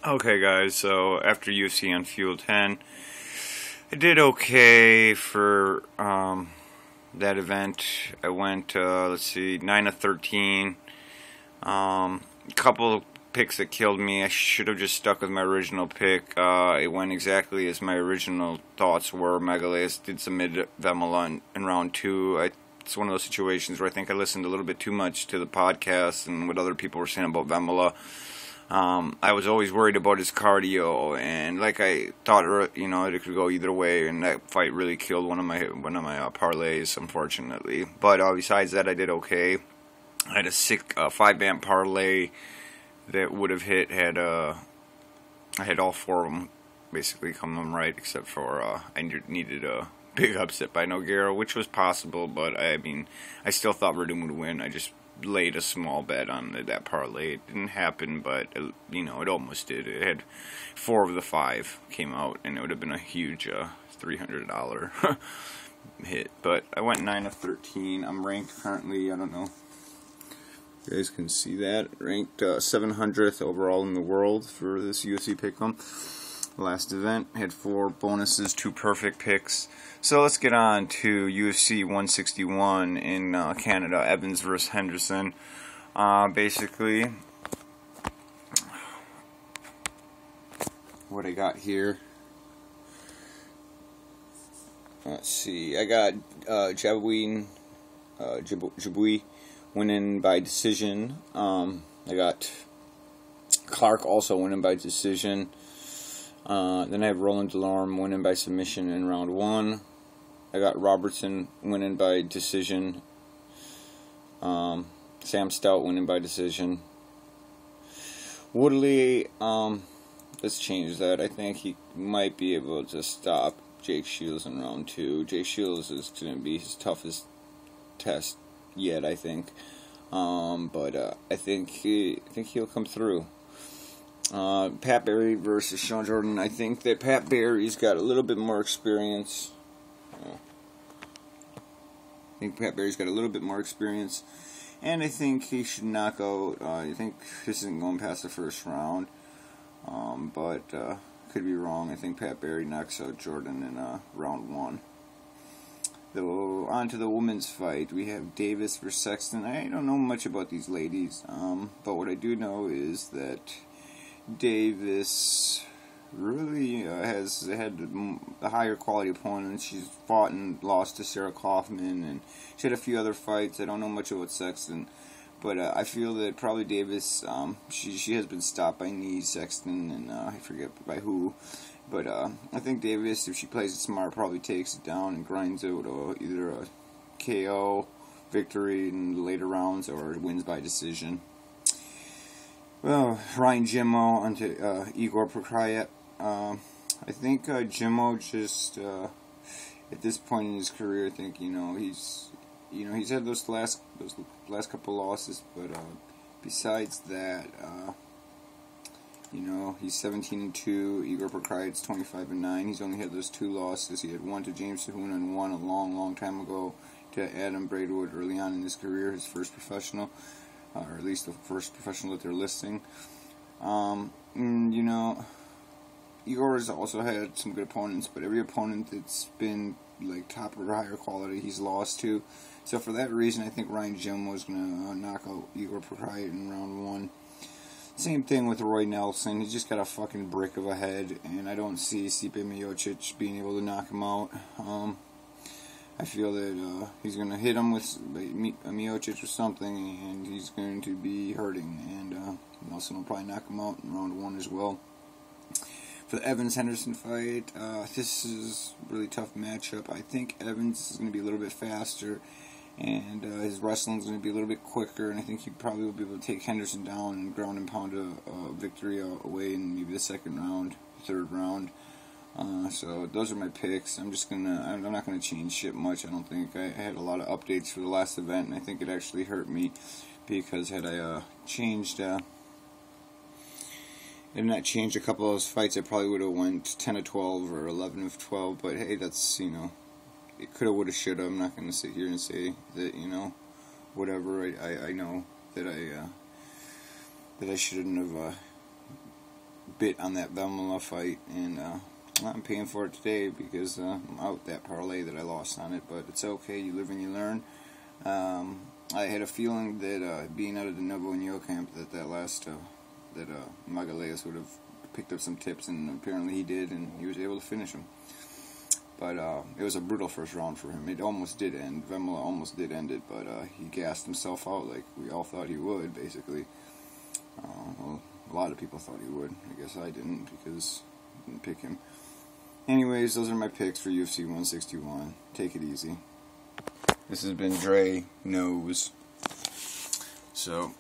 Okay, guys, so after UFC on Fuel 10, I did okay for that event. I went, 9 of 13. A couple picks that killed me. I should have just stuck with my original pick. It went exactly as my original thoughts were. Megalais did submit Vemela in round 2. It's one of those situations where I think I listened a little bit too much to the podcast and what other people were saying about Vemela. I was always worried about his cardio, and like I thought, it could go either way, and that fight really killed one of my parlays, unfortunately. But besides that, I did okay. I had a sick 5-man parlay that would have hit had I had all 4 of them basically come them right, except for I needed a big upset by Nogueira, which was possible, but I still thought Verdum would win. I just laid a small bet on that parlay. It didn't happen, but it almost did. It had 4 of the 5 came out, and it would have been a huge $300 hit. But I went 9 of 13. I'm ranked currently, I don't know if you guys can see that, ranked 700th overall in the world for this UFC pick'em. Last event had 4 bonuses, 2 perfect picks. So let's get on to UFC 161 in Canada, Evans versus Henderson. Basically, what I got here. Let's see. I got Jabouin winning by decision. I got Clark also winning by decision. Then I have Roland Delorme winning by submission in round 1. I got Robertson winning by decision. Sam Stout winning by decision. Woodley, let's change that. I think he might be able to stop Jake Shields in round 2. Jake Shields is going to be his toughest test yet, I think. But I think he'll come through. Pat Barry versus Sean Jordan. I think that Pat Barry's got a little bit more experience. And I think he should knock out. I think this isn't going past the first round, but could be wrong. I think Pat Barry knocks out Jordan in round 1. Though, on to the women's fight. We have Davis versus Sexton. I don't know much about these ladies, but what I do know is that Davis really has had the higher quality opponents. She's fought and lost to Sarah Kaufman, and she had a few other fights. I don't know much about Sexton, but I feel that probably Davis, she has been stopped by Sexton, and I forget by who. But I think Davis, if she plays it smart, probably takes it down and grinds out either a KO victory in the later rounds or wins by decision. Well, Ryan Jimmo onto Igor Prokopiev. I think Jimmo just at this point in his career, I think he's had those last couple losses, but besides that, he's 17-2. Igor Prokopiev's 25-9. He's only had those 2 losses. He had one to James Sahuna and one a long time ago to Adam Braidwood early on in his career, his first professional. Or at least the first professional that they're listing. Igor has also had some good opponents, but every opponent that's been like top or higher quality, he's lost to. So for that reason, I think Ryan Jimmo was going to knock out Igor Prokopiev in round 1. Same thing with Roy Nelson. He's just got a fucking brick of a head, and I don't see Stipe Miocic being able to knock him out. I feel that he's going to hit him with Miocic or something, and he's going to be hurting. And Nelson will probably knock him out in round 1 as well. For the Evans-Henderson fight, this is a really tough matchup. I think Evans is going to be a little bit faster, and his wrestling is going to be a little bit quicker, and I think he probably will be able to take Henderson down and ground and pound a victory away in maybe the second round, third round. So those are my picks. I'm not gonna change shit much. I don't think I had a lot of updates for the last event, and I think it actually hurt me because had I changed a couple of those fights, I probably would have went 10 of 12 or 11 of 12. But hey, that's it coulda, woulda, shoulda. I'm not gonna sit here and say that whatever. I know that I shouldn't have bit on that Vemela fight, and I'm paying for it today because I'm out that parlay that I lost on it, but it's okay. You live and you learn. I had a feeling that being out of the Novo and Yo camp that last that Magalhães would have picked up some tips, and apparently he did, and he was able to finish him. But it was a brutal first round for him. It almost did end. Vemela almost did end it, but he gassed himself out like we all thought he would, basically. Well, a lot of people thought he would. I guess I didn't, because I didn't pick him. Anyways, those are my picks for UFC 161. Take it easy. This has been DRE Knows. So,